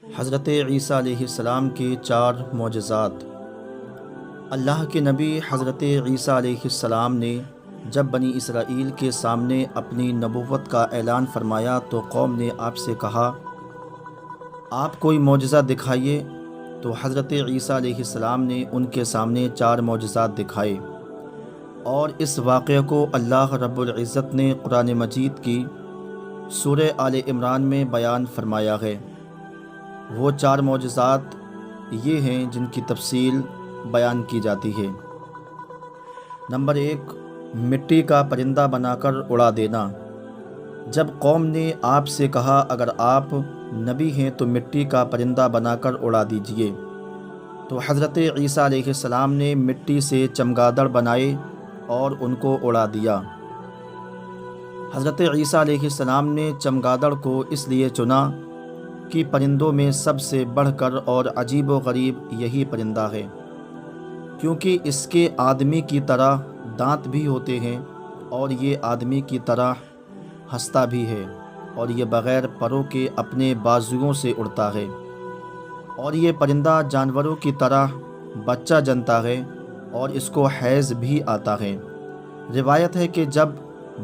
حضرت عیسیٰ علیہ السلام کے 4 معجزات۔ اللہ کے نبی حضرت عیسیٰ علیہ السلام نے جب بنی اسرائیل کے سامنے اپنی نبوت کا اعلان فرمایا تو قوم نے آپ سے کہا، آپ کوئی معجزہ دکھائیے۔ تو حضرت عیسیٰ علیہ السلام نے ان کے سامنے 4 معجزات دکھائے، اور اس واقعے کو اللہ رب العزت نے قرآن مجید کی سورہ آل عمران میں بیان فرمایا ہے۔ وہ 4 معجزات یہ ہیں جن کی تفصیل بیان کی جاتی ہے۔ نمبر 1، مٹی کا پرندہ بنا کر اڑا دینا۔ جب قوم نے آپ سے کہا اگر آپ نبی ہیں تو مٹی کا پرندہ بنا کر اڑا دیجئے، تو حضرت عیسیٰ علیہ السلام نے مٹی سے چمگادڑ بنائے اور ان کو اڑا دیا۔ حضرت عیسیٰ علیہ السلام نے چمگادڑ کو اس لیے چنا کہ پرندوں میں سب سے بڑھ کر اور عجیب و غریب یہی پرندہ ہے، کیونکہ اس کے آدمی کی طرح دانت بھی ہوتے ہیں اور یہ آدمی کی طرح ہنستا بھی ہے، اور یہ بغیر پروں کے اپنے بازوؤں سے اڑتا ہے، اور یہ پرندہ جانوروں کی طرح بچہ جنتا ہے اور اس کو حیض بھی آتا ہے۔ روایت ہے کہ جب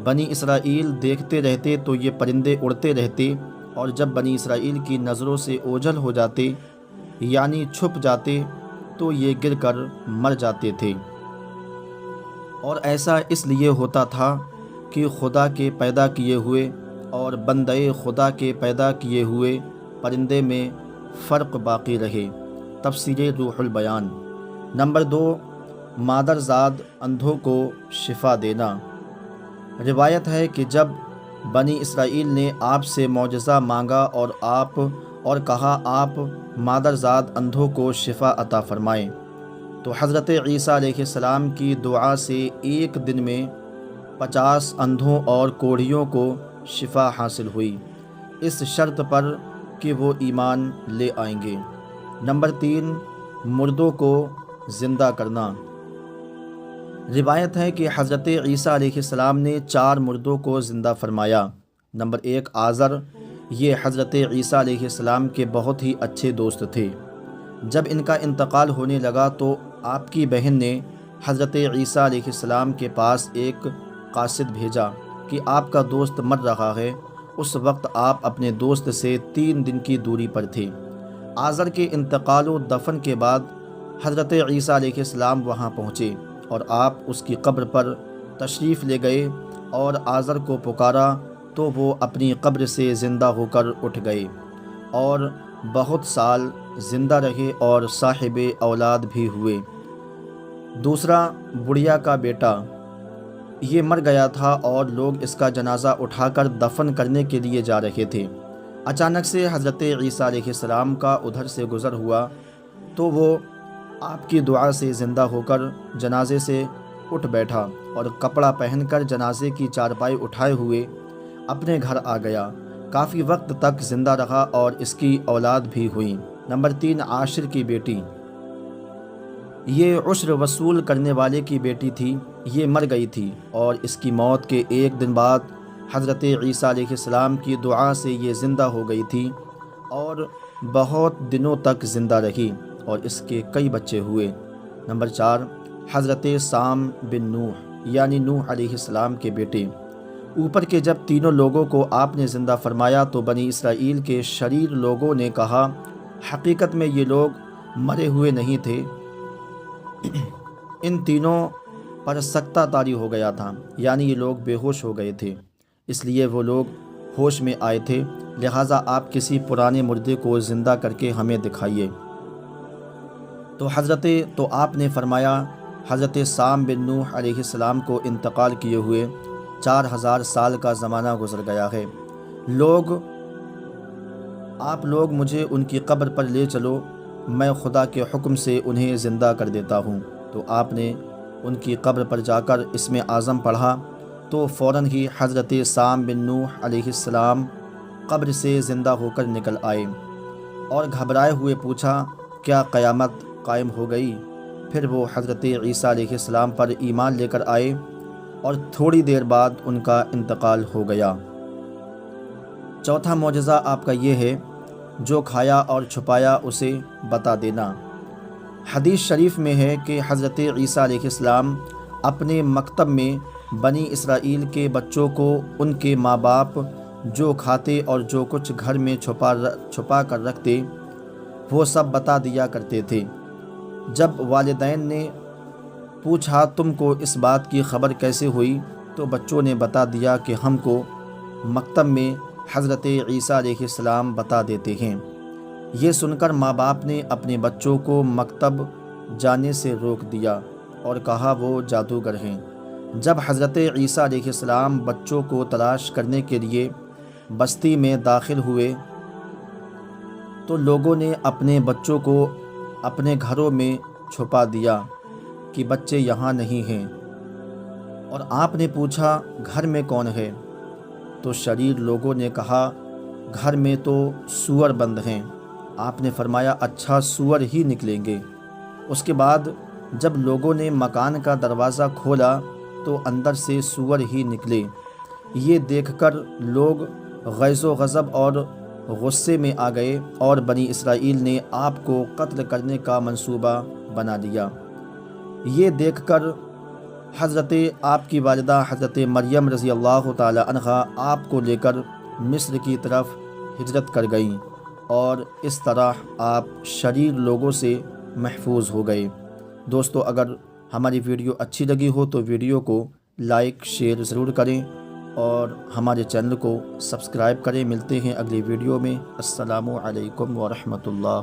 بنی اسرائیل دیکھتے رہتے تو یہ پرندے اڑتے رہتے، اور جب بنی اسرائیل کی نظروں سے اوجھل ہو جاتے یعنی چھپ جاتے تو یہ گر کر مر جاتے تھے۔ اور ایسا اس لیے ہوتا تھا کہ خدا کے پیدا کیے ہوئے اور بندے خدا کے پیدا کیے ہوئے پرندے میں فرق باقی رہے۔ تفسیر روح البیان۔ نمبر 2، مادرزاد اندھوں کو شفا دینا۔ روایت ہے کہ جب بنی اسرائیل نے آپ سے معجزہ مانگا اور کہا آپ مادرزاد اندھوں کو شفا عطا فرمائیں، تو حضرت عیسیٰ علیہ السلام کی دعا سے ایک دن میں 50 اندھوں اور کوڑھیوں کو شفا حاصل ہوئی، اس شرط پر کہ وہ ایمان لے آئیں گے۔ نمبر 3، مردوں کو زندہ کرنا۔ روایت ہے کہ حضرت عیسیٰ علیہ السلام نے 4 مردوں کو زندہ فرمایا۔ نمبر 1، آزر۔ یہ حضرت عیسیٰ علیہ السلام کے بہت ہی اچھے دوست تھے۔ جب ان کا انتقال ہونے لگا تو آپ کی بہن نے حضرت عیسیٰ علیہ السلام کے پاس ایک قاصد بھیجا کہ آپ کا دوست مر رہا ہے۔ اس وقت آپ اپنے دوست سے 3 دن کی دوری پر تھے۔ آزر کے انتقال و دفن کے بعد حضرت عیسیٰ علیہ السلام وہاں پہنچے اور آپ اس کی قبر پر تشریف لے گئے اور آزر کو پکارا تو وہ اپنی قبر سے زندہ ہو کر اٹھ گئے اور بہت سال زندہ رہے اور صاحب اولاد بھی ہوئے۔ دوسرا، بڑھیا کا بیٹا۔ یہ مر گیا تھا اور لوگ اس کا جنازہ اٹھا کر دفن کرنے کے لیے جا رہے تھے۔ اچانک سے حضرت عیسیٰ علیہ السلام کا ادھر سے گزر ہوا تو وہ آپ کی دعا سے زندہ ہو کر جنازے سے اٹھ بیٹھا اور کپڑا پہن کر جنازے کی چارپائی اٹھائے ہوئے اپنے گھر آ گیا۔ کافی وقت تک زندہ رہا اور اس کی اولاد بھی ہوئی۔ نمبر 3، عاشر کی بیٹی۔ یہ عشر وصول کرنے والے کی بیٹی تھی۔ یہ مر گئی تھی اور اس کی موت کے 1 دن بعد حضرت عیسیٰ علیہ السلام کی دعا سے یہ زندہ ہو گئی تھی اور بہت دنوں تک زندہ رہی اور اس کے کئی بچے ہوئے۔ نمبر 4، حضرت سام بن نوح یعنی نوح علیہ السلام کے بیٹے۔ اوپر کے جب تینوں لوگوں کو آپ نے زندہ فرمایا تو بنی اسرائیل کے شریر لوگوں نے کہا، حقیقت میں یہ لوگ مرے ہوئے نہیں تھے، ان تینوں پر سکتہ طاری ہو گیا تھا، یعنی یہ لوگ بے ہوش ہو گئے تھے، اس لیے وہ لوگ ہوش میں آئے تھے، لہٰذا آپ کسی پرانے مردے کو زندہ کر کے ہمیں دکھائیے۔ تو آپ نے فرمایا، حضرت سام بن نوح علیہ السلام کو انتقال کیے ہوئے 4000 سال کا زمانہ گزر گیا ہے۔ آپ لوگ مجھے ان کی قبر پر لے چلو، میں خدا کے حکم سے انہیں زندہ کر دیتا ہوں۔ تو آپ نے ان کی قبر پر جا کر اسم اعظم پڑھا تو فوراً ہی حضرت سام بن نوح علیہ السلام قبر سے زندہ ہو کر نکل آئے اور گھبرائے ہوئے پوچھا، کیا قیامت قائم ہو گئی؟ پھر وہ حضرت عیسیٰ علیہ السلام پر ایمان لے کر آئے اور تھوڑی دیر بعد ان کا انتقال ہو گیا۔ چوتھا معجزہ آپ کا یہ ہے، جو کھایا اور چھپایا اسے بتا دینا۔ حدیث شریف میں ہے کہ حضرت عیسیٰ علیہ السلام اپنے مکتب میں بنی اسرائیل کے بچوں کو ان کے ماں باپ جو کھاتے اور جو کچھ گھر میں چھپا کر رکھتے وہ سب بتا دیا کرتے تھے۔ جب والدین نے پوچھا تم کو اس بات کی خبر کیسے ہوئی، تو بچوں نے بتا دیا کہ ہم کو مکتب میں حضرت عیسیٰ علیہ السلام بتا دیتے ہیں۔ یہ سن کر ماں باپ نے اپنے بچوں کو مکتب جانے سے روک دیا اور کہا وہ جادوگر ہیں۔ جب حضرت عیسیٰ علیہ السلام بچوں کو تلاش کرنے کے لیے بستی میں داخل ہوئے تو لوگوں نے اپنے بچوں کو اپنے گھروں میں چھپا دیا کہ بچے یہاں نہیں ہیں، اور آپ نے پوچھا گھر میں کون ہے؟ تو شریر لوگوں نے کہا گھر میں تو سور بند ہیں۔ آپ نے فرمایا اچھا سور ہی نکلیں گے۔ اس کے بعد جب لوگوں نے مکان کا دروازہ کھولا تو اندر سے سور ہی نکلے۔ یہ دیکھ کر لوگ غیظ و غضب اور غصے میں آ گئے اور بنی اسرائیل نے آپ کو قتل کرنے کا منصوبہ بنا لیا۔ یہ دیکھ کر حضرت آپ کی والدہ حضرت مریم رضی اللہ تعالی عنہا آپ کو لے کر مصر کی طرف ہجرت کر گئیں، اور اس طرح آپ شریر لوگوں سے محفوظ ہو گئے۔ دوستو، اگر ہماری ویڈیو اچھی لگی ہو تو ویڈیو کو لائک شیئر ضرور کریں اور ہمارے چینل کو سبسکرائب کریں۔ ملتے ہیں اگلی ویڈیو میں۔ السلام علیکم ورحمۃ اللہ۔